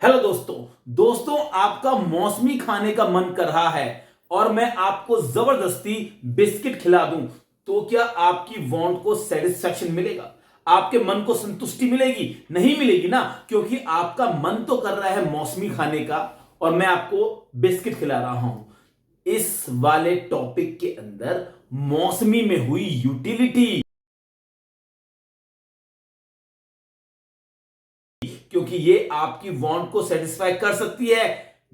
Hello दोस्तों। दोस्तों, आपका मौसमी खाने का मन कर रहा है और मैं आपको जबरदस्ती बिस्किट खिला दूं तो क्या आपकी वांट को सेटिस्फैक्शन मिलेगा? आपके मन को संतुष्टि मिलेगी? नहीं मिलेगी ना, क्योंकि आपका मन तो कर रहा है मौसमी खाने का और मैं आपको बिस्किट खिला रहा हूं। इस वाले टॉपिक के अंदर मौसमी में हुई यूटिलिटी, क्योंकि ये आपकी वांट को सेटिस्फाई कर सकती है।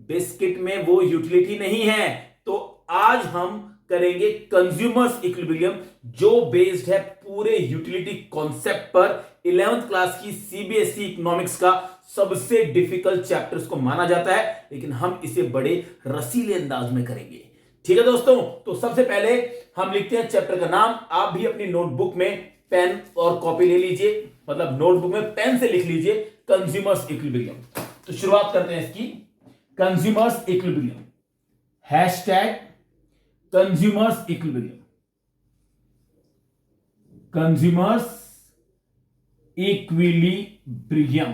बिस्किट में वो यूटिलिटी नहीं है। तो आज हम करेंगे कंज्यूमर्स इक्विलिब्रियम, जो बेस्ड है पूरे यूटिलिटी कॉन्सेप्ट पर। 11th क्लास की सीबीएसई इकोनॉमिक्स का सबसे डिफिकल्ट चैप्टर इसको माना जाता है, लेकिन हम इसे बड़े रसीले अंदाज में करेंगे। ठीक है दोस्तों, तो सबसे पहले हम लिखते हैं चैप्टर का नाम। आप भी अपनी नोटबुक में पेन और कॉपी ले लीजिए, मतलब नोटबुक में पेन से लिख लीजिए कंज्यूमर्स इक्विलिब्रियम। तो शुरुआत करते हैं इसकी। Consumers equilibrium, hashtag consumers equilibrium, consumers equilibrium,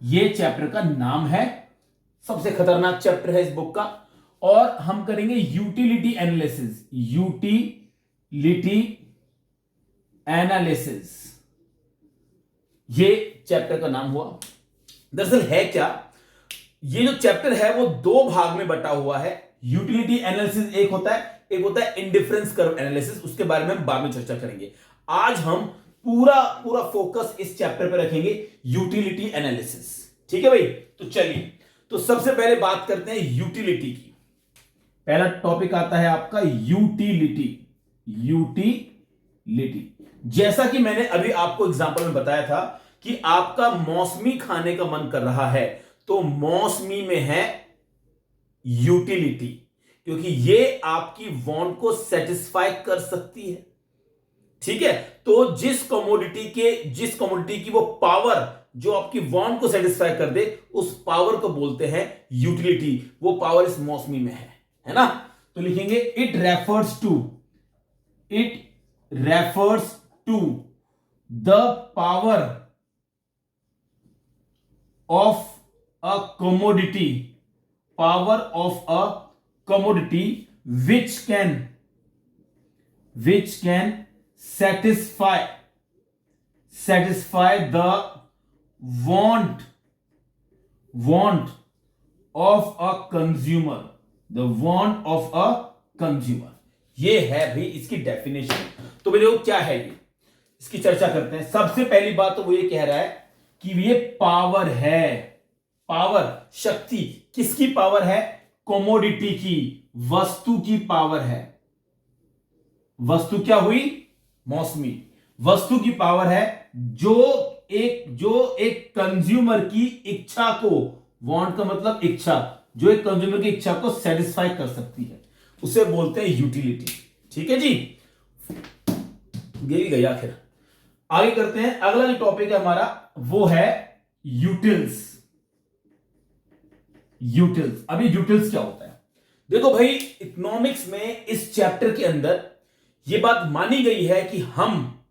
ये चैप्टर का नाम है। सबसे खतरनाक चैप्टर है इस बुक का। और हम करेंगे यूटिलिटी एनालिसिस, यूटिलिटी एनालिसिस, ये चैप्टर का नाम हुआ। दरअसल है क्या, ये जो चैप्टर है वो दो भाग में बटा हुआ है। यूटिलिटी एनालिसिस एक होता है इंडिफरेंस कर्व एनालिसिस, उसके बारे में हम बाद में चर्चा करेंगे। आज हम पूरा पूरा फोकस इस चैप्टर पे रखेंगे, यूटिलिटी एनालिसिस। ठीक है भाई, तो चलिए, तो सबसे पहले बात करते हैं यूटिलिटी की। पहला टॉपिक आता है आपका यूटिलिटी। यूटिलिटी, जैसा कि मैंने अभी आपको एग्जांपल में बताया था कि आपका मौसमी खाने का मन कर रहा है, तो मौसमी में है यूटिलिटी, क्योंकि ये आपकी वांट को सेटिस्फाई कर सकती है। ठीक है, तो जिस कमोडिटी की वो पावर जो आपकी वांट को सेटिस्फाई कर दे, उस पावर को बोलते हैं यूटिलिटी। वो पावर इस मौसमी में है ना। तो लिखेंगे it refers to the power of a commodity, power of a commodity which can satisfy the want of a consumer, the want of a consumer। ये है भाई इसकी डेफिनेशन। तो भाई देखो क्या है ये, इसकी चर्चा करते हैं। सबसे पहली बात तो वो ये कह रहा है कि ये पावर है। पावर, शक्ति, किसकी पावर है? कमोडिटी की, वस्तु की पावर है। वस्तु क्या हुई? मौसमी। वस्तु की पावर है जो एक कंज्यूमर की इच्छा को, वांट का मतलब इच्छा, जो एक कंज्यूमर की इच्छा को सेटिस्फाई कर सकती है, उसे बोलते हैं यूटिलिटी। ठीक है जी, ये गई आखिर। आगे करते हैं। अगला जो टॉपिक है हमारा वो है यूटिल्स। अभी यूटिल्स क्या होता है? देखो भाई, इकोनॉमिक्स में इस चैप्टर के अंदर यह बात मानी गई है कि हम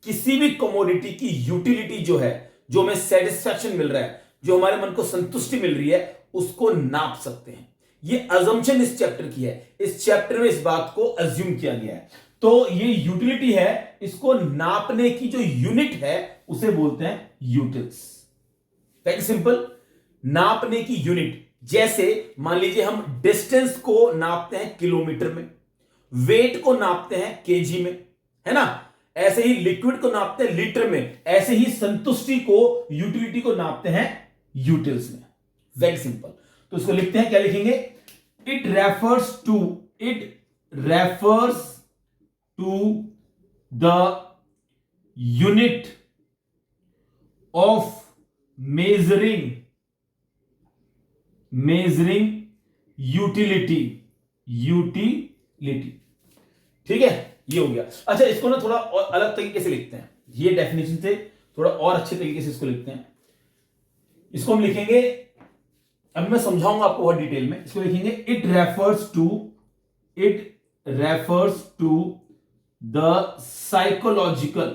किसी भी कमोडिटी की यूटिलिटी जो है, जो हमें सेटिस्फैक्शन मिल रहा है, जो हमारे मन को संतुष्टि मिल रही है, उसको नाप सकते हैं। यह अजम्पशन इस चैप्टर की है। इस चैप्टर में इस बात को अज्यूम किया गया है। तो ये यूटिलिटी है, इसको नापने की जो यूनिट है उसे बोलते हैं यूटिल्स। वेरी सिंपल, नापने की यूनिट। जैसे मान लीजिए हम डिस्टेंस को नापते हैं किलोमीटर में, वेट को नापते हैं केजी में, है ना। ऐसे ही लिक्विड को नापते हैं लीटर में, ऐसे ही संतुष्टि को, यूटिलिटी को नापते हैं यूटिल्स में। Very simple. तो इसको लिखते हैं, क्या लिखेंगे? It refers to the unit of measuring utility. ठीक है, ये हो गया। अच्छा, इसको ना थोड़ा और अलग तरीके से लिखते हैं, ये डेफिनेशन से थोड़ा और अच्छे तरीके से इसको लिखते हैं। इसको हम लिखेंगे, अब मैं समझाऊंगा आपको बहुत डिटेल में। इसको लिखेंगे it refers to the psychological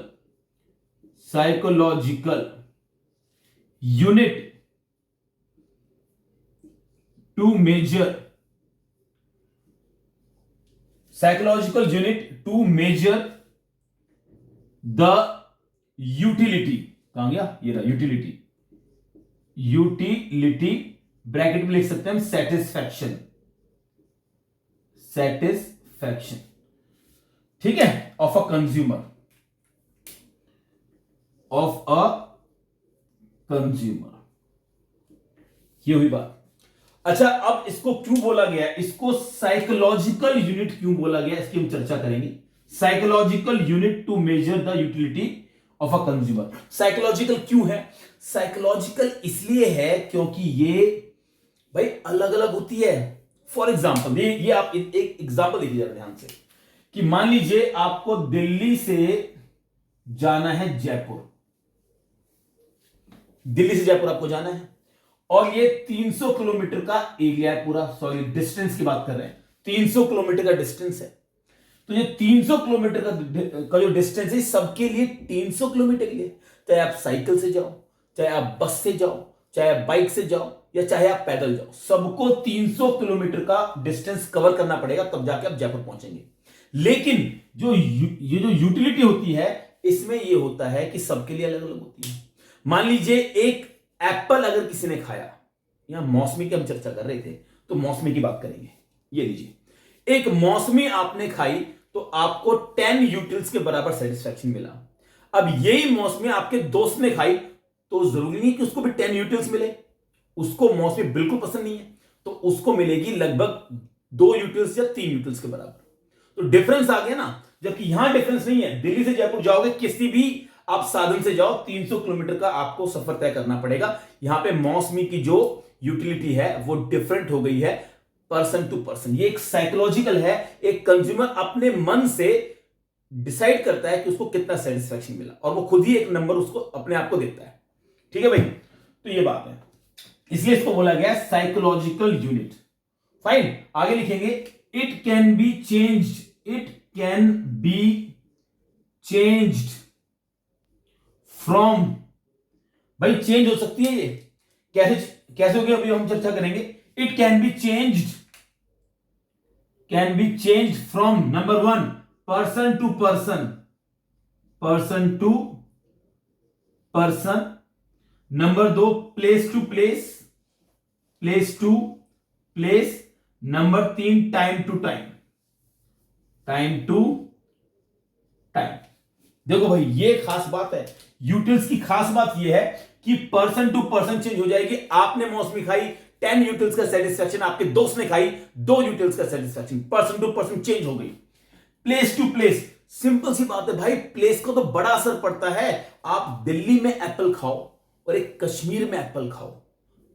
unit to measure, psychological unit to measure the utility, कहां गया ये रहा यूटिलिटी, यूटिलिटी ब्रैकेट में लिख सकते हैं हम सेटिस्फैक्शन, सेटिस्फैक्शन, ठीक है, of a consumer, of a consumer, ये हुई बात। अच्छा, अब इसको क्यों बोला गया, इसको साइकोलॉजिकल यूनिट क्यों बोला गया, इसकी हम चर्चा करेंगे। Psychological unit to measure the utility of a consumer. Psychological क्यों है? साइकोलॉजिकल इसलिए है क्योंकि ये भाई अलग अलग होती है। फॉर एग्जाम्पल, ये आप एक एग्जाम्पल देखिए ध्यान से, कि मान लीजिए आपको दिल्ली से जाना है जयपुर, दिल्ली से जयपुर आपको जाना है, और ये 300 किलोमीटर का एरिया है पूरा, सॉरी डिस्टेंस की बात कर रहे हैं, 300 किलोमीटर का डिस्टेंस है। तो ये 300 किलोमीटर का जो डिस्टेंस है सबके लिए 300 किलोमीटर के लिए, चाहे आप साइकिल से जाओ, चाहे आप बस से जाओ, चाहे आप बाइक से जाओ, या चाहे आप पैदल जाओ, सबको 300 किलोमीटर का डिस्टेंस कवर करना पड़ेगा, तब जाके आप जयपुर पहुंचेंगे। लेकिन ये जो यूटिलिटी होती है, इसमें ये होता है कि सबके लिए अलग अलग होती है। मान लीजिए एक एप्पल अगर किसी ने खाया, यहां मौसमी की हम चर्चा कर रहे थे, तो मौसमी की बात करेंगे। ये लीजिए, एक मौसमी आपने खाई तो आपको 10 यूटिल्स के बराबर सेटिस्फैक्शन मिला। अब यही मौसमी आपके दोस्त ने खाई तो जरूरी नहीं कि उसको भी 10 यूटिल्स मिले, उसको मौसमी बिल्कुल पसंद नहीं है, तो उसको मिलेगी लगभग 2 यूटिल्स या 3 यूटिल्स के बराबर। तो डिफरेंस आ गया ना, जबकि यहां डिफरेंस नहीं है। दिल्ली से जयपुर जाओगे, किसी भी आप साधन से जाओ, 300 किलोमीटर का आपको सफर तय करना पड़ेगा। यहां पे मौसमी की जो यूटिलिटी है वो डिफरेंट हो गई है पर्सन टू पर्सन। ये एक साइकोलॉजिकल है, एक कंज्यूमर अपने मन से डिसाइड करता है कि उसको कितना सेटिस्फैक्शन मिला, और वो खुद ही एक नंबर उसको अपने आप को देता है। ठीक है भाई, तो ये बात है, इसलिए इसको बोला गया साइकोलॉजिकल यूनिट। फाइन, आगे लिखेंगे, it can be changed, it can be changed from, भाई चेंज हो सकती है ये, कैसे कैसे होगी अभी हम चर्चा करेंगे। It can be changed, can be changed from number 1 person to person, person to person, number 2 place to place, place to place, number 3 time to time, time to time. देखो भाई, ये खास बात है, यूटिल्स की खास बात ये है कि पर्सन टू पर्सन चेंज हो जाएगी। आपने मौसमी खाई, 10 यूटिल्स का सेटिस्फैक्शन, आपके दोस्त ने खाई 2 यूटिल्स का satisfaction, person to person change हो गई। प्लेस टू प्लेस, सिंपल सी बात है भाई, प्लेस को तो बड़ा असर पड़ता है। आप दिल्ली में एप्पल खाओ और एक कश्मीर में एप्पल खाओ,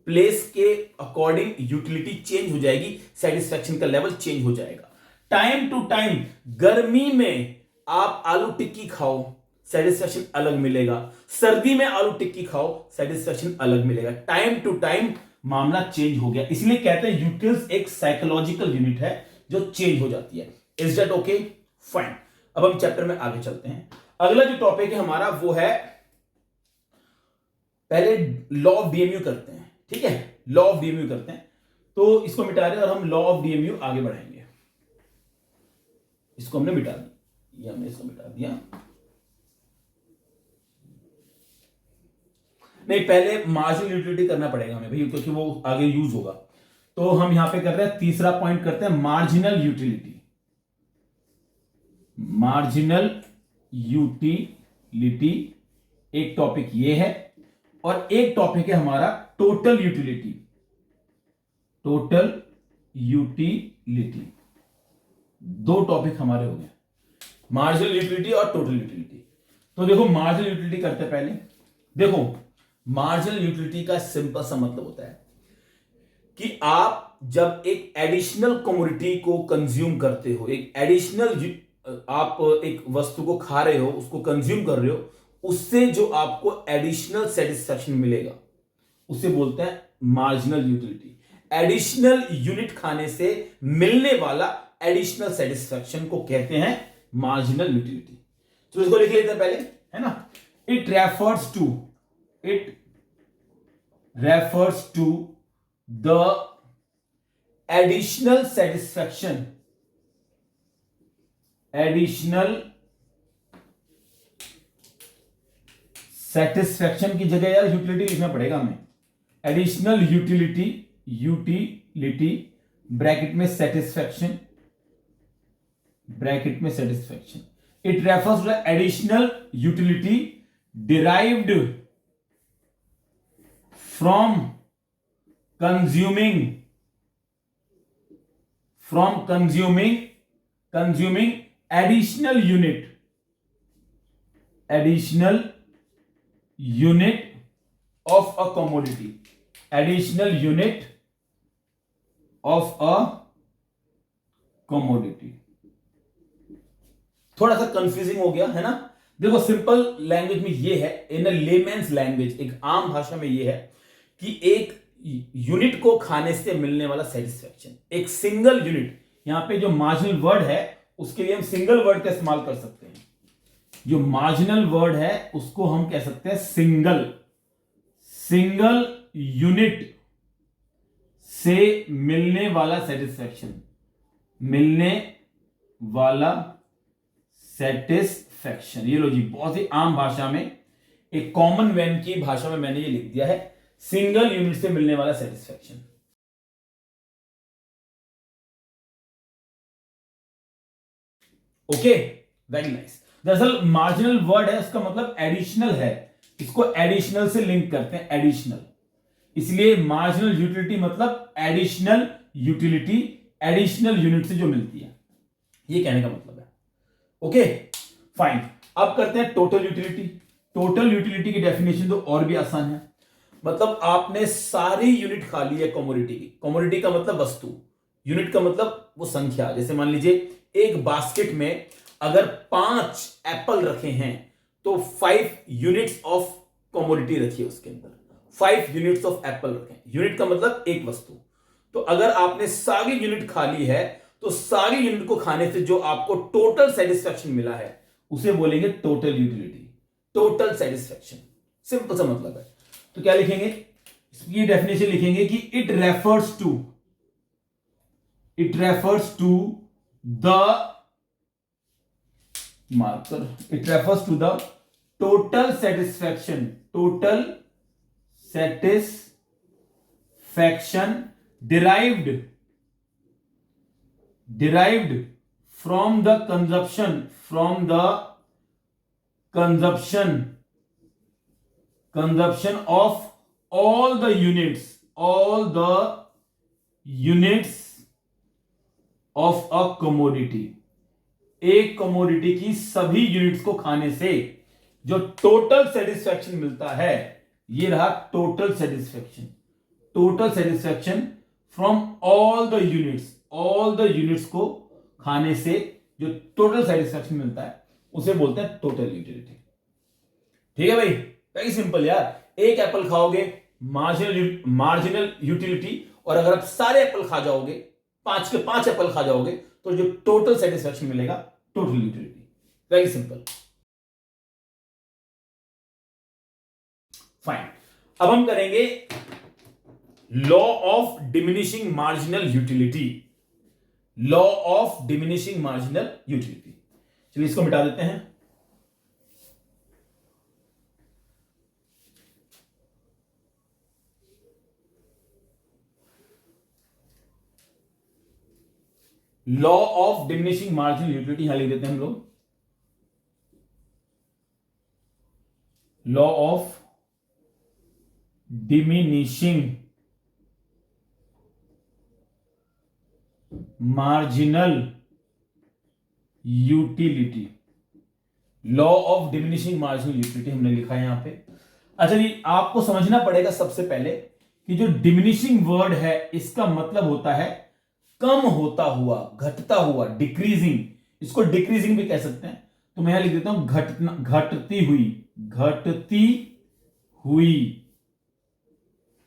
प्लेस के अकॉर्डिंग यूटिलिटी चेंज हो जाएगी, सेटिस्फैक्शन का लेवल चेंज हो जाएगा। टाइम टू टाइम, गर्मी में आप आलू टिक्की खाओ, सेटिस्फैक्शन अलग मिलेगा, सर्दी में आलू टिक्की खाओ, सेटिस्फैक्शन अलग मिलेगा। टाइम टू टाइम मामला चेंज हो गया, इसलिए कहते हैं यूटिल्स एक साइकोलॉजिकल यूनिट है जो चेंज हो जाती है। Is that okay? फाइन, अब हम चैप्टर में आगे चलते हैं। अगला जो टॉपिक है हमारा वो है, पहले लॉ ऑफ डीएमयू करते हैं, ठीक है, लॉ ऑफ डीएमयू करते हैं, तो इसको मिटा रहे हैं और हम लॉ ऑफ डीएमयू आगे बढ़ाएंगे। इसको हमने मिटा दिया, हमने इसको मिटा दिया, नहीं पहले मार्जिनल यूटिलिटी करना पड़ेगा हमें भाई, क्योंकि वो आगे यूज होगा। तो हम यहां पे कर रहे हैं, तीसरा पॉइंट करते हैं मार्जिनल यूटिलिटी, मार्जिनल यूटिलिटी एक टॉपिक ये है, और एक टॉपिक है हमारा टोटल यूटिलिटी, टोटल यूटिलिटी। दो टॉपिक हमारे हो गए, मार्जिनल यूटिलिटी और टोटल यूटिलिटी। तो देखो मार्जिनल यूटिलिटी करते हैं पहले। देखो मार्जिनल यूटिलिटी का सिंपल सा मतलब होता है कि आप जब एक एडिशनल कमोडिटी को कंज्यूम करते हो, एक एडिशनल आप एक वस्तु को खा रहे हो, उसको कंज्यूम कर रहे हो, उससे जो आपको एडिशनल सेटिस्फैक्शन मिलेगा उसे बोलते हैं मार्जिनल यूटिलिटी। एडिशनल यूनिट खाने से मिलने वाला एडिशनल सेटिस्फैक्शन को कहते हैं मार्जिनल यूटिलिटी। तो इसको लिख लेते हैं पहले, है ना। It refers to the additional satisfaction, additional satisfaction की जगह यार यूटिलिटी लिखना पड़ेगा हमें। एडिशनल यूटिलिटी, यूटिलिटी ब्रैकेट में सेटिस्फैक्शन, ब्रैकेट में satisfaction. It refers to additional utility derived from consuming, consuming additional unit of a commodity, additional unit of a commodity। थोड़ा सा कंफ्यूजिंग हो गया है ना। देखो सिंपल लैंग्वेज में ये है, इन लेमेन्स लैंग्वेज, एक आम भाषा में ये है कि एक यूनिट को खाने से मिलने वाला सेटिस्फैक्शन, एक सिंगल यूनिट, यहां पे जो मार्जिनल वर्ड है उसके लिए हम सिंगल वर्ड का इस्तेमाल कर सकते हैं। जो मार्जिनल वर्ड है उसको हम कह सकते हैं सिंगल यूनिट से मिलने वाला सेटिस्फैक्शन, मिलने वाला सेटिस्फैक्शन। ये लो जी, बहुत ही आम भाषा में, एक कॉमन मैन की भाषा में मैंने ये लिख दिया है, सिंगल यूनिट से मिलने वाला सेटिस्फैक्शन। Okay, very nice. दरअसल मार्जिनल वर्ड है, उसका मतलब एडिशनल है, इसको एडिशनल से लिंक करते हैं, एडिशनल, इसलिए मार्जिनल यूटिलिटी मतलब एडिशनल यूटिलिटी, एडिशनल यूनिट से जो मिलती है, ये कहने का मतलब है। ओके फाइन, अब करते हैं टोटल यूटिलिटी। टोटल यूटिलिटी की डेफिनेशन तो और भी आसान है, मतलब आपने सारी यूनिट खा ली है कमोडिटी की। कमोडिटी का मतलब वस्तु, यूनिट का मतलब वो संख्या। जैसे मान लीजिए एक बास्केट में अगर 5 एप्पल रखे हैं तो 5 यूनिट्स ऑफ कमोडिटी रखिए उसके अंदर, 5 यूनिट्स ऑफ एप्पल रखें। यूनिट का मतलब एक वस्तु। तो अगर आपने सारी यूनिट खा ली है तो सारी यूनिट को खाने से जो आपको टोटल सेटिस्फैक्शन मिला है उसे बोलेंगे total utility, total satisfaction. Simple सा मतलब है। तो क्या लिखेंगे, इसकी डेफिनेशन लिखेंगे कि it refers to the marker, it refers to the total satisfaction derived from the consumption of all the units of a commodity। एक कमोडिटी की सभी यूनिट्स को खाने से जो टोटल सेटिस्फैक्शन मिलता है, ये रहा total satisfaction. Total satisfaction from all the units को खाने से जो टोटल सेटिस्फैक्शन मिलता है उसे बोलते हैं टोटल यूटिलिटी। ठीक है भाई, वेरी सिंपल यार। एक एप्पल खाओगे मार्जिनल यूटिलिटी, और अगर आप सारे एप्पल खा जाओगे, 5 के 5 एप्पल खा जाओगे, तो जो टोटल सेटिस्फैक्शन मिलेगा total utility. Very simple, fine. अब हम करेंगे law of diminishing marginal utility. Law of diminishing marginal utility, चलिए इसको मिटा देते हैं। Law of diminishing marginal utility यहां लिख देते हैं हम लोग। Law of diminishing marginal utility, law of diminishing marginal utility हमने लिखा है यहां पे। अच्छा जी, आपको समझना पड़ेगा सबसे पहले कि जो डिमिनिशिंग वर्ड है इसका मतलब होता है कम होता हुआ, घटता हुआ, डिक्रीजिंग। इसको डिक्रीजिंग भी कह सकते हैं। तो मैं यहां लिख देता हूं घटती हुई।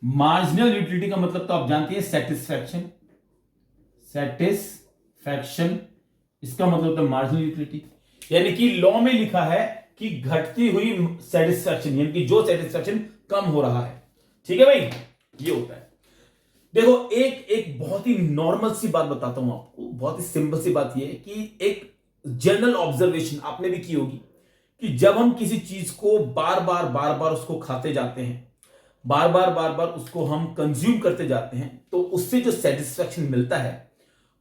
मार्जिनल यूटिलिटी का मतलब तो आप जानते हैं सेटिस्फैक्शन, इसका मतलब होता है मार्जिनल यूटिलिटी। यानी कि लॉ में लिखा है कि घटती हुई सेटिस्फैक्शन, यानी कि जो सेटिस्फैक्शन कम हो रहा है। ठीक है भाई, ये होता है। देखो एक एक बहुत ही नॉर्मल सी बात बताता हूं आपको, बहुत ही सिंपल सी बात यह है कि एक जनरल ऑब्जर्वेशन आपने भी की होगी कि जब हम किसी चीज को बार बार उसको खाते जाते हैं, बार बार उसको हम कंज्यूम करते जाते हैं, तो उससे जो सेटिस्फैक्शन मिलता है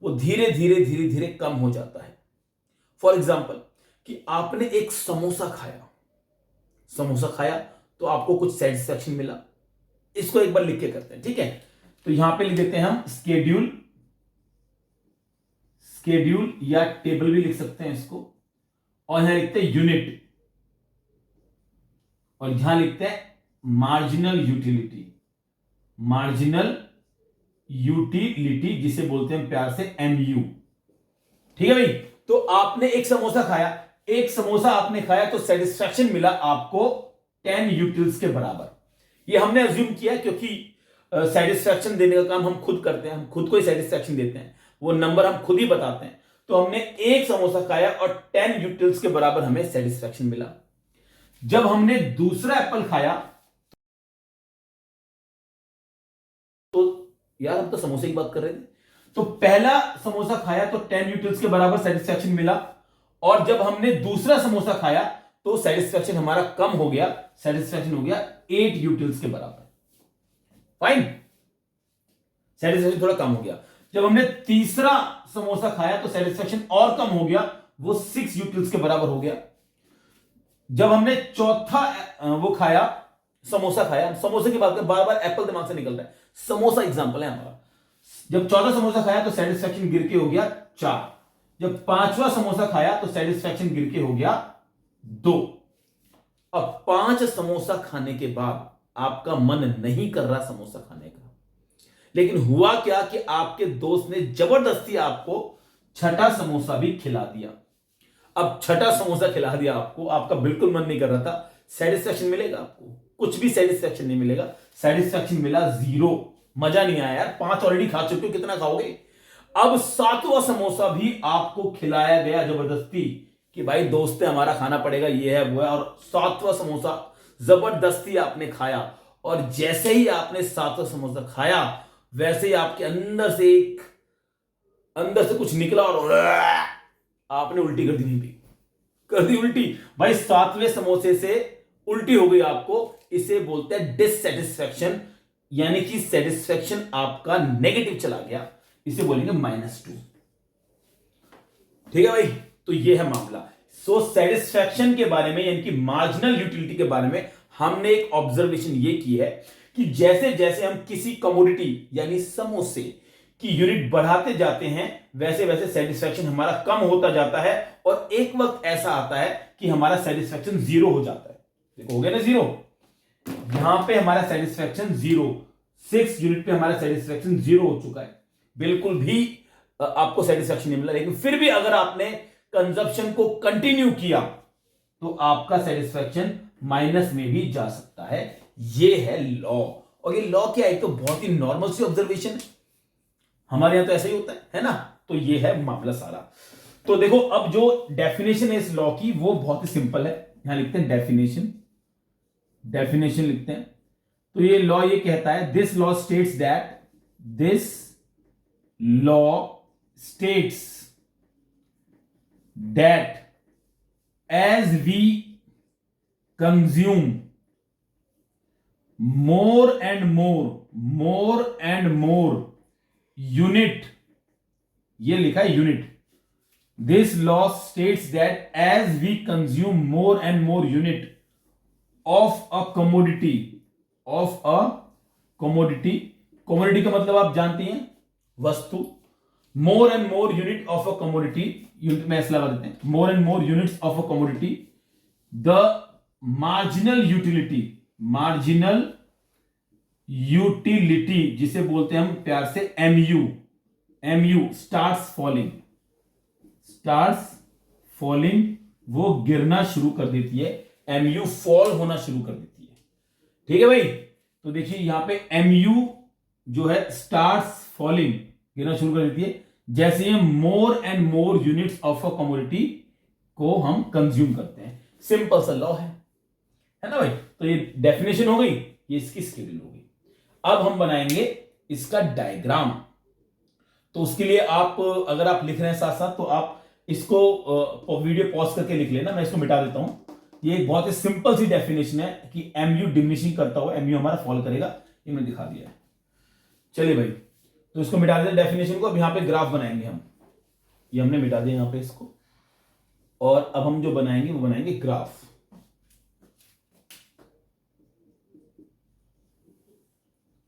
वो धीरे धीरे धीरे धीरे कम हो जाता है। फॉर एग्जाम्पल कि आपने एक समोसा खाया, समोसा खाया तो आपको कुछ सेटिस्फैक्शन मिला। इसको एक बार लिख के करते हैं, ठीक है? तो यहां पे लिख देते हैं हम स्केड्यूल, स्केड्यूल या टेबल भी लिख सकते हैं इसको, और यहां लिखते हैं यूनिट, और यहां लिखते हैं मार्जिनल यूटिलिटी, मार्जिनल यूटिलिटी जिसे बोलते हैं प्यार से एमयू। ठीक है भाई? तो आपने एक समोसा खाया, एक समोसा आपने खाया तो सेटिस्फैक्शन मिला आपको 10 यूटिल्स के बराबर। ये हमने अज्यूम किया क्योंकि सेटिस्फैक्शन देने का काम हम खुद करते हैं, हम खुद को ही सेटिस्फैक्शन देते हैं, वो नंबर हम खुद ही बताते हैं। तो हमने एक समोसा खाया और 10 यूटिल्स के बराबर हमें सेटिस्फैक्शन मिला। जब हमने दूसरा एप्पल खाया, तो यार हम तो समोसे की बात कर रहे थे, तो पहला समोसा खाया तो 10 यूटिल्स के बराबर सेटिस्फैक्शन मिला, और जब हमने दूसरा समोसा खाया तो सेटिस्फैक्शन हमारा कम हो गया, सेटिस्फैक्शन हो गया 8 यूटिल्स के बराबर। फाइन, सेटिस्फैक्शन थोड़ा कम हो गया। जब हमने तीसरा समोसा खाया तो सेटिस्फैक्शन और कम हो गया, वो 6 यूटिल्स के बराबर हो गया। जब हमने चौथा वो खाया, समोसा खाया, समोसे की बात कर, बार बार एप्पल दिमाग से निकल रहा है, समोसा एग्जांपल है हमारा। जब चौथा समोसा खाया तो सेटिस्फैक्शन गिर के हो गया 4। जब पांचवा समोसा खाया तो सेटिस्फैक्शन गिर के हो गया 2। अब 5 समोसा खाने के बाद आपका मन नहीं कर रहा समोसा खाने का, लेकिन हुआ क्या कि आपके दोस्त ने जबरदस्ती आपको छठा समोसा भी खिला दिया। अब छठा समोसा खिला दिया आपको, आपका बिल्कुल मन नहीं कर रहा था, सेटिस्फैक्शन मिलेगा आपको? कुछ भी सेटिस्फैक्शन नहीं मिलेगा, सेटिस्फैक्शन मिला 0। मजा नहीं आया यार, 5 ऑलरेडी खा चुके हो, कितना खाओगे? अब 7वां समोसा भी आपको खिलाया गया जबरदस्ती कि भाई दोस्त है हमारा, खाना पड़ेगा, ये है वो है, और 7वां समोसा जबरदस्ती आपने खाया। और जैसे ही आपने 7वां समोसा खाया, वैसे ही आपके अंदर से कुछ निकला और आपने उल्टी कर दी, कर दी उल्टी। भाई 7वें समोसे से उल्टी हो गई आपको, इसे बोलते हैं डिससेटिस्फैक्शन, यानी कि सेटिस्फैक्शन आपका नेगेटिव चला गया, इसे बोलेंगे -2। ठीक है भाई? तो ये है मामला। सो सेटिस्फैक्शन के बारे में, यानी कि मार्जिनल यूटिलिटी के बारे में हमने एक ऑब्जर्वेशन ये की है कि जैसे जैसे हम किसी कमोडिटी यानी समोसे की यूनिट बढ़ाते जाते हैं, वैसे वैसे सेटिस्फैक्शन हमारा कम होता जाता है, और एक वक्त ऐसा आता है कि हमारा सेटिस्फैक्शन 0 हो जाता है। देखो हो गया ना 0, यहां पे हमारा सेटिस्फैक्शन 0, 6 यूनिट पे हमारा सेटिस्फैक्शन 0 हो चुका है, बिल्कुल भी आपको सेटिस्फैक्शन नहीं मिला। लेकिन फिर भी अगर आपने कंजप्शन को कंटिन्यू किया तो आपका सेटिस्फैक्शन माइनस में भी जा सकता है। ये है लॉ। और ये लॉ क्या है? तो बहुत ही नॉर्मल सी ऑब्जर्वेशन है, हमारे यहां तो ऐसा ही होता है ना? तो ये है मामला सारा। तो देखो अब जो डेफिनेशन है इस लॉ की वो बहुत ही सिंपल है, यहां लिखते हैं डेफिनेशन, डेफिनेशन लिखते हैं। तो ये लॉ ये कहता है, this law states that, this law states that as we consume more and more unit, ये लिखा है unit, this law states that as we consume more and more unit of a commodity, commodity का मतलब आप जानती हैं, वस्तु, more and more unit of a commodity, unit में ऐसा लगा देते हैं, more and more units of a commodity, the marginal utility जिसे बोलते हैं हम प्यार से mu starts falling, वो गिरना शुरू कर देती है, mu फॉल होना शुरू कर देती है। ठीक है भाई? तो देखिए यहां पे mu जो है स्टार्ट्स फॉलिंग, गिरना शुरू कर देती है, जैसे ये more and more units of a commodity को हम कंज्यूम करते हैं। सिंपल सा लॉ है ना भाई? तो ये डेफिनेशन हो गई, ये इसकी स्केड्यूल हो गई। अब हम बनाएंगे इसका डायग्राम। तो उसके लिए आप अगर आप लिख रहे हैं साथ साथ तो आप इसको वीडियो पॉज करके लिख लेना, मैं इसको मिटा देता हूं। ये एक बहुत ही सिंपल सी डेफिनेशन है कि एमयू डिमिनिशिंग करता हुआ एमयू हमारा फॉल करेगा, ये मैंने दिखा दिया है। चलिए भाई, तो इसको मिटा देते डेफिनेशन को। अब यहां पे ग्राफ बनाएंगे हम, ये हमने मिटा दिया यहां पे इसको, और अब हम जो बनाएंगे वो बनाएंगे ग्राफ।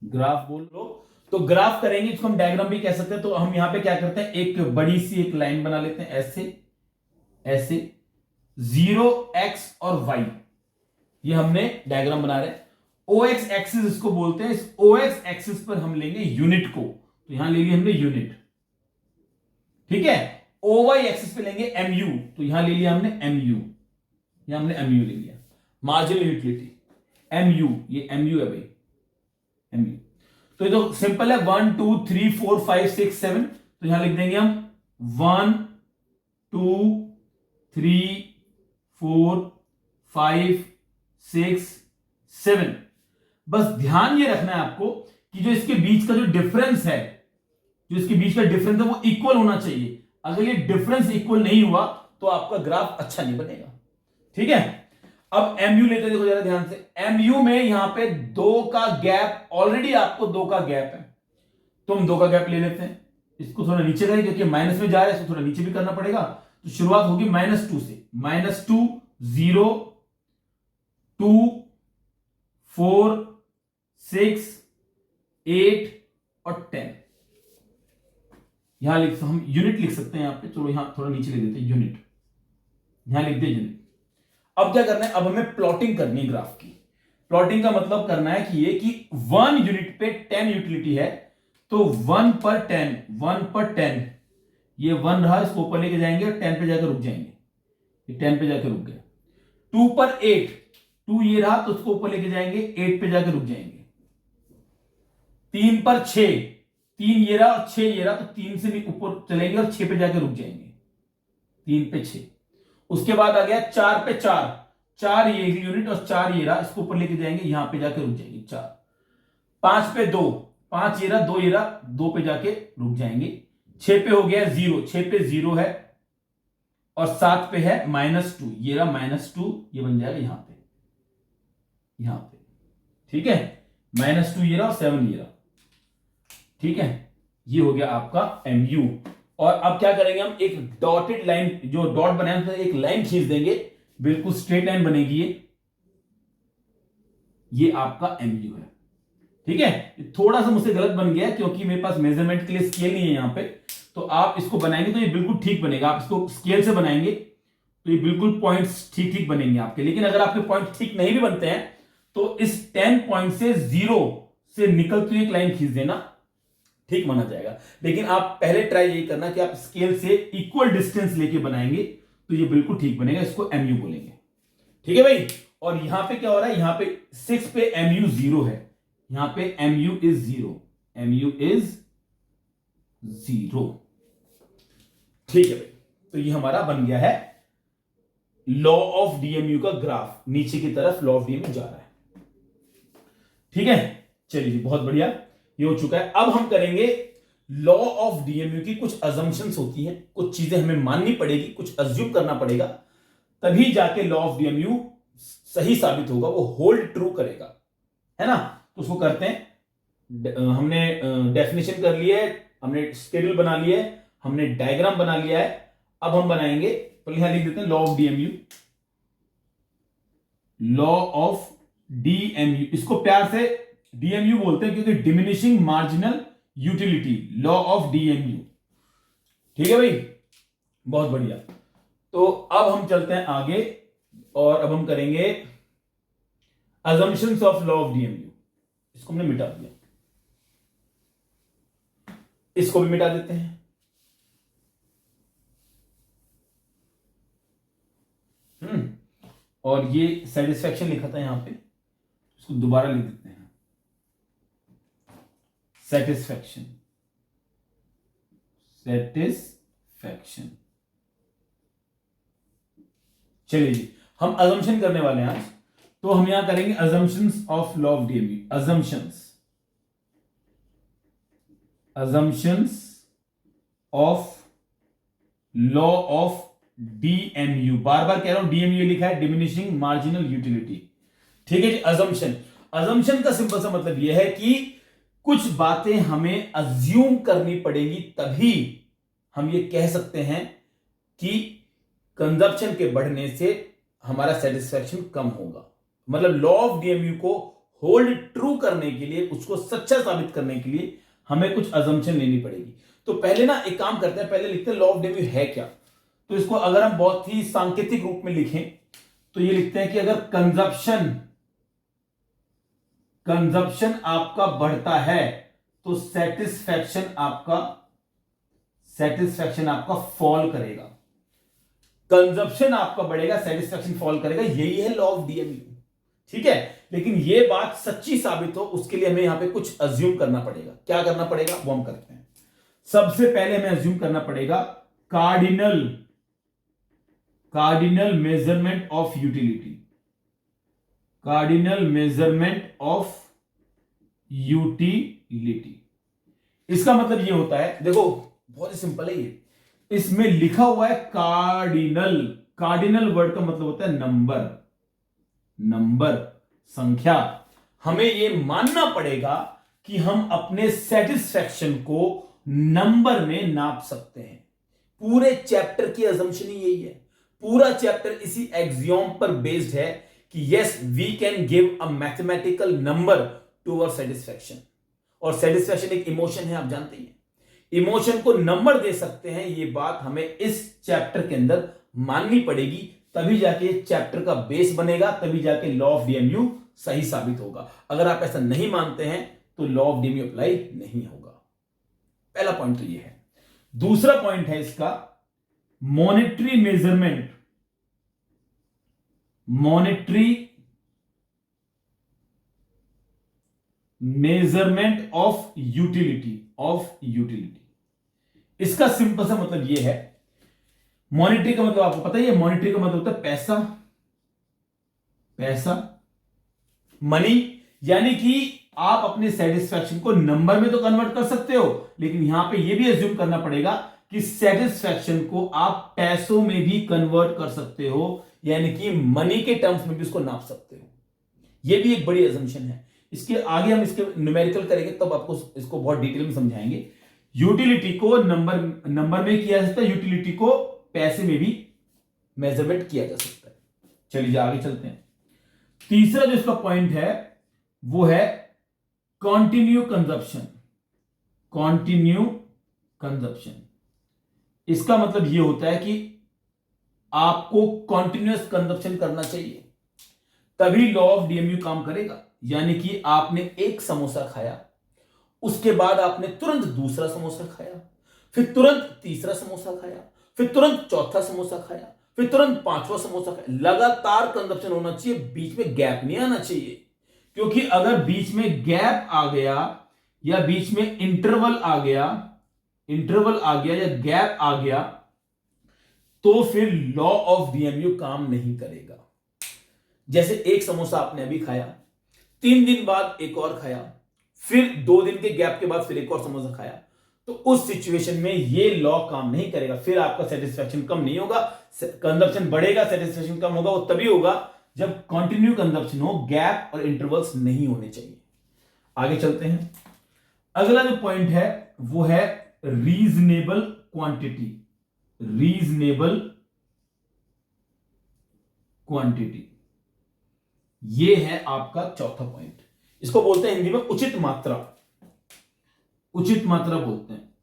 ग्राफ बोल लो तो ग्राफ करेंगे, इसको हम डायग्राम भी कह सकते हैं। तो हम यहां पे क्या करते हैं, एक बड़ी सी एक लाइन बना लेते हैं ऐसे ऐसे, 0 x और y, ये हमने डायग्राम बना रहे हैं। OX एक्सिस इसको बोलते हैं, इस OX एक्सिस पर हम लेंगे यूनिट को, तो यहां ले लिया हमने यूनिट, ठीक है। OY एक्सिस पे लेंगे MU, तो यहां ले लिया हमने MU, यहां हमने MU ले लिया, मार्जिनल यूटिलिटी MU, ये MU है भाई, MU। तो ये तो सिंपल है, 1 2 3 4 5 6 7, तो यहां लिख देंगे हम 1 2 3 4 5 6 7। बस ध्यान ये रखना है आपको कि जो इसके बीच का जो डिफरेंस है, जो इसके बीच का डिफरेंस है वो इक्वल होना चाहिए। अगर ये डिफरेंस इक्वल नहीं हुआ तो आपका ग्राफ अच्छा नहीं बनेगा, ठीक है। अब MU लेते देखो जरा ध्यान से, MU में यहां पे 2 का गैप, ऑलरेडी आपको 2 का गैप है, तो हम 2 का गैप ले लेते हैं। इसको थोड़ा नीचे करें क्योंकि माइनस में जा रहा है, इसको थोड़ा नीचे भी करना पड़ेगा। तो शुरुआत होगी -2 से, -2 0 2 4 6 8 और 10। यहां लिख, हम यूनिट लिख सकते हैं यहां पे, चलो यहां थोड़ा नीचे लिख देते हैं यूनिट, यहां लिख दे यूनिट। अब क्या करना है, अब हमें प्लॉटिंग करनी है ग्राफ की। प्लॉटिंग का मतलब करना है कि ये कि 1 यूनिट पे 10 यूटिलिटी है, तो 1 पर 10, 1 पर 10, ये 1 रहा, इसको ऊपर लेके जाएंगे और 10 पे जाकर रुक जाएंगे, ये 10 पे जाकर रुक गया। 2 पर 8, 2 ये रहा, तो उसको ऊपर लेके जाएंगे, 8 पे जाकर रुक जाएंगे। 3 पर 6, 3 ये रहा और 6 ये रहा, तो 3 से भी ऊपर चलेंगे और 6 पे जाकर रुक जाएंगे, 3 पे 6। उसके बाद आ गया 4 पे 4, 4 ये यूनिट और 4 ये रहा, इसको ऊपर लेके जाएंगे, यहां पे जाके रुक जाएंगे 4। 5 पे 2, 5 ये रहा, 2 ये रहा, 2 पे जाके रुक जाएंगे। 6 पे हो गया 0, 6 पे 0 है, और 7 पे है -2, ये रहा -2, ये बन जाएगा यहां पे, यहां पे, ठीक है। -2 ये रहा और 7 ये रहा, ठीक है। ये हो गया आपका MU। और अब क्या करेंगे, हम एक डॉटेड लाइन, जो डॉट बनाए हैं एक लाइन खींच देंगे, बिल्कुल स्ट्रेट लाइन बनेगी ये आपका MU है, ठीक है। थोड़ा सा मुझसे गलत बन गया क्योंकि मेरे पास मेजरमेंट के लिए स्केल नहीं है यहां पे, तो आप इसको बनाएंगे तो ये बिल्कुल ठीक बनेगा। आप इसको स्केल से बनाएंगे तो ये बिल्कुल पॉइंट्स ठीक ठीक बनेंगे आपके। लेकिन अगर आपके पॉइंट ठीक नहीं भी बनते हैं तो इस 10 पॉइंट से 0 से निकलती हुई एक लाइन खींच देना, ठीक माना जाएगा। लेकिन आप पहले ट्राई यही करना कि आप स्केल से इक्वल डिस्टेंस लेके बनाएंगे तो ये बिल्कुल ठीक बनेगा, इसको MU बोलेंगे, ठीक है भाई। और यहां पे क्या हो रहा है, यहां पे 6 पे MU 0 है, यहां पे MU इज 0, MU इज 0, ठीक है भाई। तो ये हमारा बन गया है लॉ ऑफ DMU का ग्राफ, नीचे की तरफ लॉ ऑफ DMU जा रहा है, ठीक है। चलिए बहुत बढ़िया, ये हो चुका है। अब हम करेंगे लॉ ऑफ DMU की कुछ अजम्पशंस होती हैं, कुछ चीजें हमें माननी पड़ेगी, कुछ अज्यूम करना पड़ेगा, तभी जाके लॉ ऑफ DMU सही साबित होगा, वो होल्ड ट्रू करेगा, है ना। तो उसको करते हैं, हमने डेफिनेशन कर लिया है, हमने शेड्यूल बना लिया है, हमने डायग्राम बना लिया है। अब हम बनाएंगे, पहले यहां लिख देते हैं law of DMU, law of DMU, इसको प्यार से DMU बोलते हैं क्योंकि diminishing marginal utility, law of DMU, ठीक है भाई, बहुत बढ़िया। तो अब हम चलते हैं आगे और अब हम करेंगे assumptions of law of DMU। इसको हमने मिटा दिया, इसको भी मिटा देते हैं। और ये सेटिस्फैक्शन लिखा था यहां पे, इसको दोबारा लिख देते हैं, सेटिस्फैक्शन, सेटिस्फैक्शन। चलिए जी, हम assumption करने वाले हैं आज, तो हम यहां करेंगे assumptions of law of DMU, assumptions। assumptions of law of DMU, बार बार कह रहा हूं डीएमयू लिखा है, डिमिनिशिंग मार्जिनल यूटिलिटी। ठीक है जी। अजम्पशन का सिंपल सा मतलब यह है कि कुछ बातें हमें अज्यूम करनी पड़ेगी, तभी हम ये कह सकते हैं कि कंजप्शन के बढ़ने से हमारा सेटिस्फैक्शन कम होगा। मतलब लॉ ऑफ डीएमयू को होल्ड ट्रू करने के लिए, उसको सच्चा साबित करने के लिए हमें कुछ अजम्पशन लेनी पड़ेगी। तो पहले ना एक काम करते हैं, पहले लिखते हैं लॉ ऑफ डीएमयू है क्या। तो इसको अगर हम बहुत ही सांकेतिक रूप में लिखें तो ये लिखते हैं कि अगर कंजप्शन आपका बढ़ता है तो सेटिस्फैक्शन आपका फॉल करेगा। कंजप्शन आपका बढ़ेगा, सेटिस्फैक्शन फॉल करेगा, यही है लॉ ऑफ डीएमयू। ठीक है। लेकिन ये बात सच्ची साबित हो उसके लिए हमें यहां पे कुछ अज्यूम करना पड़ेगा। क्या करना पड़ेगा वो हम करते हैं। सबसे पहले हमें अज्यूम करना पड़ेगा cardinal measurement of utility. Cardinal measurement of utility, इसका मतलब ये होता है, देखो बहुत ही सिंपल है ये। इसमें लिखा हुआ है कार्डिनल वर्ड का मतलब होता है नंबर, संख्या। हमें यह मानना पड़ेगा कि हम अपने सेटिस्फैक्शन को नंबर में नाप सकते हैं। पूरे चैप्टर की अजम्पशन ही यही है। पूरा चैप्टर इसी एक्सियोम पर बेस्ड है कि yes we can give a mathematical number to our satisfaction. और सेटिस्फैक्शन एक इमोशन है, आप जानते हैं। इमोशन को नंबर दे सकते हैं, ये बात हमें इस चैप्टर के अंदर माननी पड़ेगी, तभी जाके चैप्टर का बेस बनेगा, तभी जाके लॉ ऑफ डीएमयू सही साबित होगा। अगर आप ऐसा नहीं मानते हैं तो लॉ ऑफ डीएमयू अप्लाई नहीं होगा। पहला पॉइंट तो ये है। दूसरा पॉइंट है इसका मॉनेटरी मेजरमेंट ऑफ यूटिलिटी। इसका सिंपल सा मतलब यह है, मॉनेटरी का मतलब आपको पता ही है, मॉनेटरी का मतलब होता है पैसा, मनी। यानी कि आप अपने सेटिस्फैक्शन को नंबर में तो कन्वर्ट कर सकते हो, लेकिन यहां पे यह भी अज्यूम करना पड़ेगा कि सेटिस्फैक्शन को आप पैसों में भी कन्वर्ट कर सकते हो, यानी कि मनी के टर्म्स में भी उसको नाप सकते हो। यह भी एक बड़ी अजम्पशन है। इसके आगे हम इसके न्यूमेरिकल करेंगे तब आपको इसको बहुत डिटेल में समझाएंगे। यूटिलिटी को नंबर में किया जा सकता है, यूटिलिटी को पैसे में भी मेजरमेंट किया जा सकता है। चलिए आगे चलते हैं। तीसरा जो इसका पॉइंट है वो है कॉन्टिन्यू कंजप्शन। इसका मतलब यह होता है कि आपको कॉन्टिन्यूअस कंजप्शन करना चाहिए, तभी लॉ ऑफ डीएमयू काम करेगा। यानी कि आपने एक समोसा खाया, उसके बाद आपने तुरंत दूसरा समोसा खाया, फिर तुरंत तीसरा समोसा खाया, फिर तुरंत चौथा समोसा खाया, फिर तुरंत पांचवा समोसा खाया। लगातार कंजप्शन होना चाहिए, बीच में गैप नहीं आना चाहिए। क्योंकि अगर बीच में गैप आ गया या बीच में इंटरवल आ गया या गैप आ गया तो फिर लॉ ऑफ डीएमयू काम नहीं करेगा। जैसे एक समोसा आपने अभी खाया, 3 दिन बाद एक और खाया, फिर 2 दिन के गैप के बाद फिर एक और समोसा खाया, तो उस सिचुएशन में ये लॉ काम नहीं करेगा। फिर आपका सेटिस्फैक्शन कम नहीं होगा, कंजप्शन बढ़ेगा, सेटिस्फैक्शन कम होगा। वो तभी होगा जब कंटिन्यू कंजप्शन हो, गैप और इंटरवल्स नहीं होने चाहिए। आगे चलते हैं। अगला जो पॉइंट है वो है रीजनेबल क्वांटिटी। ये है आपका चौथा पॉइंट। इसको बोलते हैं हिंदी में उचित मात्रा बोलते हैं,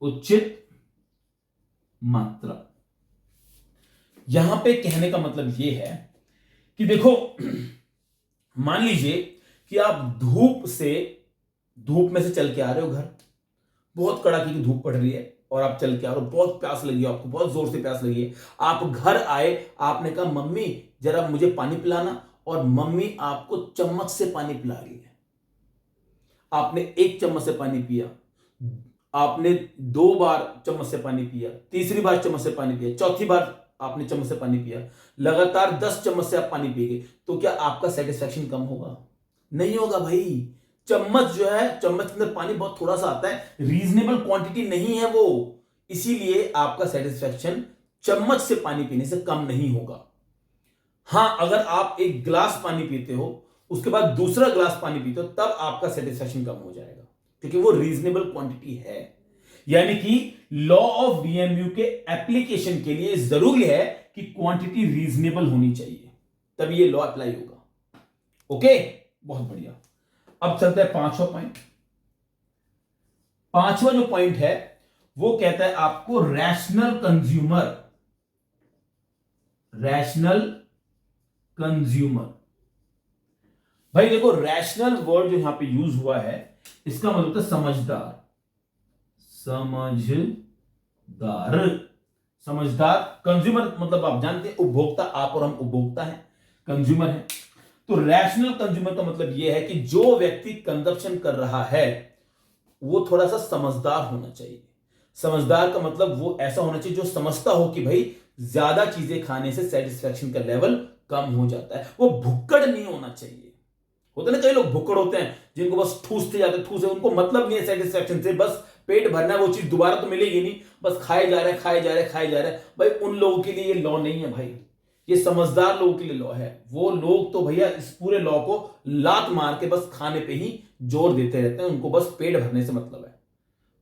उचित मात्रा। यहां पे कहने का मतलब यह है कि देखो मान लीजिए कि आप धूप में से चल के आ रहे हो घर, बहुत कड़ाके की धूप पड़ रही है और आप चल के आ रहे हो, बहुत प्यास लगी है आपको, बहुत जोर से प्यास लगी है। आप घर आए, आपने कहा मम्मी जरा मुझे पानी पिलाना, और मम्मी आपको चम्मच से पानी पिला रही है। आपने 1 चम्मच से पानी पिया, आपने 2 बार चम्मच से पानी पिया, तीसरी बार चम्मच से पानी पिया, चौथी बार आपने चम्मच से पानी पिया, लगातार 10 चम्मच से आप पानी पिएंगे, तो क्या आपका सेटिस्फैक्शन कम होगा? नहीं होगा भाई। चम्मच जो है, चम्मच के अंदर पानी बहुत थोड़ा सा आता है, रीजनेबल क्वांटिटी नहीं है वो, इसीलिए आपका सेटिस्फैक्शन चम्मच से पानी पीने से कम नहीं होगा। हां, अगर आप एक गिलास पानी पीते हो, उसके बाद दूसरा गिलास पानी पीते हो, तब आपका सेटिस्फैक्शन कम हो जाएगा, क्योंकि वो रीजनेबल क्वांटिटी है। यानी कि लॉ ऑफ बीएमयू के एप्लीकेशन के लिए जरूरी है कि क्वांटिटी रीजनेबल होनी चाहिए, तभी ये लॉ अप्लाई होगा। ओके, बहुत बढ़िया। अब चलता है पांचवा पॉइंट। पांचवा जो पॉइंट है वो कहता है आपको रैशनल कंज्यूमर। रैशनल कंज्यूमर, भाई देखो, रैशनल वर्ड जो यहां पे यूज हुआ है, इसका मतलब होता है समझदार। समझदार, समझदार। कंज्यूमर मतलब आप जानते हैं उपभोक्ता, आप और हम उपभोक्ता हैं, कंज्यूमर है। तो रैशनल कंज्यूमर का मतलब यह है कि जो व्यक्ति कंजप्शन कर रहा है वो थोड़ा सा समझदार होना चाहिए। समझदार का मतलब वो ऐसा होना चाहिए जो समझता हो कि भाई ज्यादा चीजें खाने से सेटिस्फैक्शन का लेवल कम हो जाता है। वो भुक्कड़ नहीं होना चाहिए। होता ना, कई लोग भुक्कड़ होते हैं जिनको बस ठूसते जाते, ठूसे, उनको मतलब नहीं है सेटिस्फैक्शन से, बस पेट भरना है, वो चीज दोबारा तो मिलेगी नहीं, बस खाए जा रहे हैं, खाए जा रहे हैं, खाए जा रहे हैं। भाई उन लोगों के लिए ये लॉ नहीं है भाई, ये समझदार लोगों के लिए लॉ है। वो लोग तो भैया इस पूरे लॉ को लात मार के बस खाने पे ही जोर देते रहते हैं, उनको बस पेट भरने से मतलब है,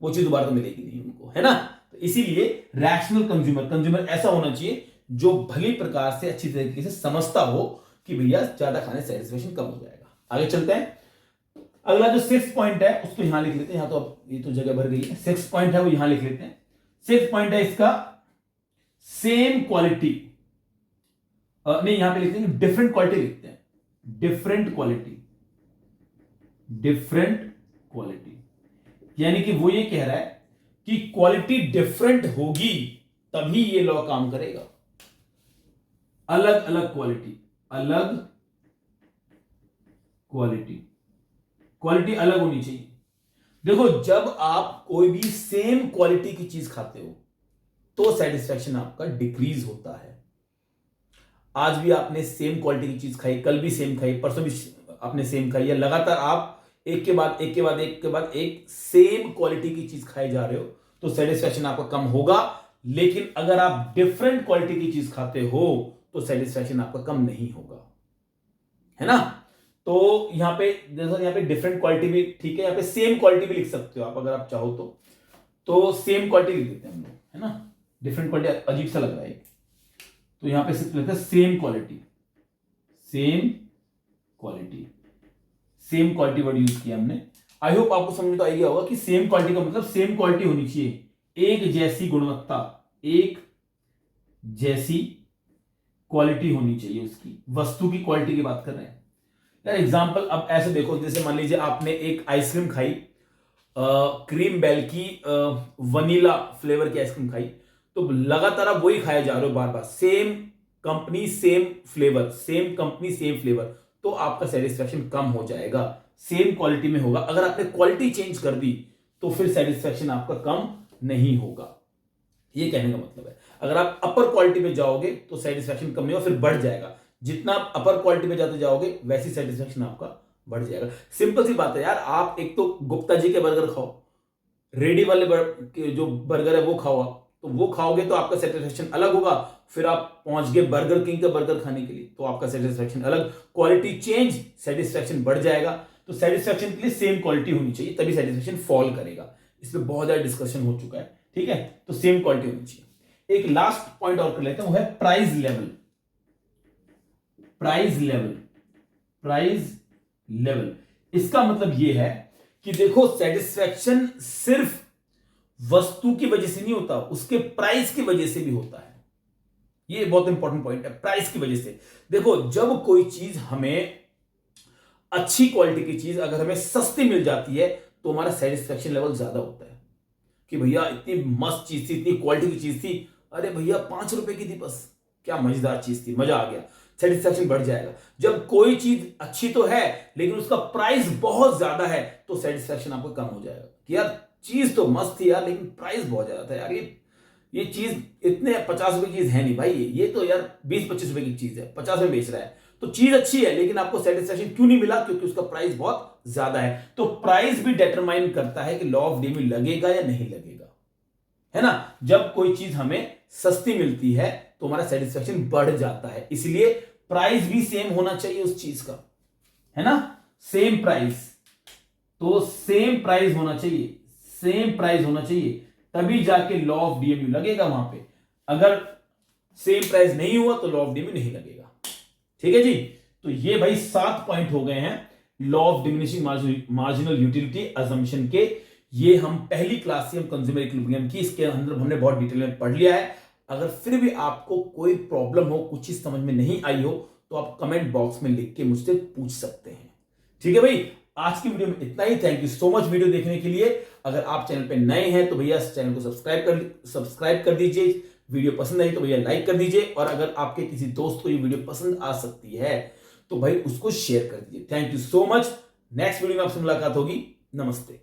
वो चीज दोबारा तो मिलेगी नहीं उनको, है ना। तो इसीलिए रैशनल कंज्यूमर, कंज्यूमर ऐसा होना चाहिए जो भली प्रकार से अच्छी तरीके से समझता हो कि भैया ज्यादा खाने से सेटिस्फैक्शन कम हो जाएगा। आगे चलते हैं। अगला जो 6 पॉइंट है उसको यहां लिख लेते हैं, यहां तो अब ये तो जगह भर गई है। 6 पॉइंट है वो यहां लिख लेते हैं। 6 पॉइंट है इसका सेम क्वालिटी, नहीं यहां पे लिखते हैं डिफरेंट क्वालिटी लिखते हैं, डिफरेंट क्वालिटी, डिफरेंट क्वालिटी। यानी कि वो ये कह रहा है कि क्वालिटी डिफरेंट होगी तभी ये लॉ काम करेगा। अलग अलग क्वालिटी, अलग क्वालिटी, क्वालिटी अलग होनी चाहिए। देखो, जब आप कोई भी सेम क्वालिटी की चीज खाते हो तो सेटिस्फैक्शन आपका डिक्रीज होता है। आज भी आपने सेम क्वालिटी की चीज खाई, कल भी सेम खाई, परसों भी आपने सेम खाई, या लगातार आप एक के बाद एक के बाद एक के बाद एक सेम क्वालिटी की चीज खाए जा रहे हो तो सेटिस्फैक्शन आपका कम होगा। लेकिन अगर आप डिफरेंट क्वालिटी की चीज खाते हो तो सेटिस्फैक्शन आपका कम नहीं होगा, है ना। तो यहां पे जैसा यहां पे डिफरेंट क्वालिटी भी ठीक है, यहां पे सेम क्वालिटी भी लिख सकते हो आप अगर आप चाहो तो सेम क्वालिटी लिख देते हैं हम लोग, है ना। डिफरेंट क्वालिटी अजीब सा लग रहा है, तो यहां पे सिर्फ लिखते हैं same quality, same quality, same quality word use किया हमने। आई होप आपको समझ में तो आ गया होगा कि सेम क्वालिटी का मतलब सेम क्वालिटी होनी चाहिए, एक जैसी गुणवत्ता, एक जैसी क्वालिटी होनी चाहिए उसकी, वस्तु की क्वालिटी की बात कर रहे हैं यार। एग्जांपल अब ऐसे देखो, जैसे मान लीजिए आपने एक आइसक्रीम खाई, क्रीम बेल की वनीला फ्लेवर की आइसक्रीम खाई, तो लगातार आप वही खाए जा रहे हो बार बार, same company same flavour, same company same flavour, तो आपका सेटिस्फैक्शन कम हो जाएगा। सेम क्वालिटी में होगा। अगर आपने क्वालिटी चेंज कर दी तो फिर सेटिस्फैक्शन आपका कम नहीं होगा, ये कहने का मतलब है। अगर आप अपर क्वालिटी में जाओगे तो सेटिस्फैक्शन कम नहीं होगा, फिर बढ़ जाएगा। जितना आप अपर क्वालिटी में जाते जाओगे वैसी सेटिस्फैक्शन आपका बढ़ जाएगा। सिंपल सी बात है यार, आप एक तो गुप्ता जी के बर्गर खाओ, रेडी वाले जो बर्गर है वो खाओ, आप तो वो खाओगे तो आपका सेटिस्फैक्शन अलग होगा। फिर आप पहुंच गए बर्गर किंग का बर्गर खाने के लिए तो आपका सेटिस्फैक्शन अलग, क्वालिटी चेंज, सेटिस्फैक्शन बढ़ जाएगा। तो सेटिस्फैक्शन के लिए सेम क्वालिटी होनी चाहिए, तभी सेटिस्फैक्शन फॉल करेगा। इसमें बहुत ज्यादा डिस्कशन हो चुका है, ठीक है। तो सेम क्वालिटी होनी चाहिए। एक लास्ट पॉइंट और कर लेते हैं, वो है price level. Price level, price level, इसका मतलब यह है कि देखो, सेटिस्फैक्शन सिर्फ वस्तु की वजह से नहीं होता, उसके प्राइस की वजह से भी होता है। ये बहुत इंपॉर्टेंट पॉइंट है, प्राइस की वजह से। देखो, जब कोई चीज हमें अच्छी क्वालिटी की चीज अगर हमें सस्ती मिल जाती है तो हमारा सेटिस्फैक्शन लेवल ज्यादा होता है कि भैया इतनी मस्त चीज थी, इतनी क्वालिटी की चीज थी, अरे भैया 5 रुपए की थी बस, क्या मजेदार चीज थी, मजा आ गया, सेटिस्फैक्शन बढ़ जाएगा। जब कोई चीज अच्छी तो है लेकिन उसका प्राइस बहुत ज्यादा है तो सेटिस्फैक्शन आपको कम हो जाएगा कि यार चीज तो मस्त थी यार लेकिन प्राइस बहुत ज्यादा था यार, ये चीज इतने 50 रुपए की चीज है नहीं भाई, ये तो यार 20-25 रुपए की चीज है, 50 में बेच रहा है, तो चीज अच्छी है, लेकिन आपको सेटिस्फेक्शन क्यों नहीं मिला? क्योंकि उसका प्राइस बहुत ज्यादा है। तो प्राइस भी डिटरमाइन करता है कि लॉ ऑफ डिमांड लगेगा या नहीं लगेगा, है ना। जब कोई चीज हमें सस्ती मिलती है तो हमारा सेटिस्फेक्शन बढ़ जाता है, इसलिए प्राइस भी सेम होना चाहिए उस चीज का, है ना। सेम प्राइस, तो सेम प्राइस होना चाहिए, सेम प्राइस होना चाहिए, तभी जाके लॉ ऑफ डीएमयू लगेगा वहां पे। अगर सेम प्राइस नहीं हुआ तो लॉ ऑफ डीएमयू नहीं लगेगा। ठीक है जी। तो ये भाई 7 पॉइंट हो गए हैं law of diminishing marginal utility assumption के। ये हम पहली क्लास से हम कंज्यूमर इक्विलिब्रियम की, इसके अंदर हमने बहुत डिटेल में पढ़ लिया है। अगर फिर भी आपको कोई प्रॉब्लम हो, कुछ चीज समझ में नहीं आई हो, तो आप कमेंट बॉक्स में लिख के मुझसे पूछ सकते हैं। ठीक है भाई, आज की वीडियो में इतना ही। Thank you so much video देखने के लिए। अगर आप चैनल पे नए हैं तो भैया इस चैनल को सब्सक्राइब कर दीजिए। वीडियो पसंद आई तो भैया लाइक कर दीजिए, और अगर आपके किसी दोस्त को ये वीडियो पसंद आ सकती है तो भाई उसको शेयर कर दीजिए। Thank you so much. Next video में आपसे मुलाकात होगी। नमस्ते।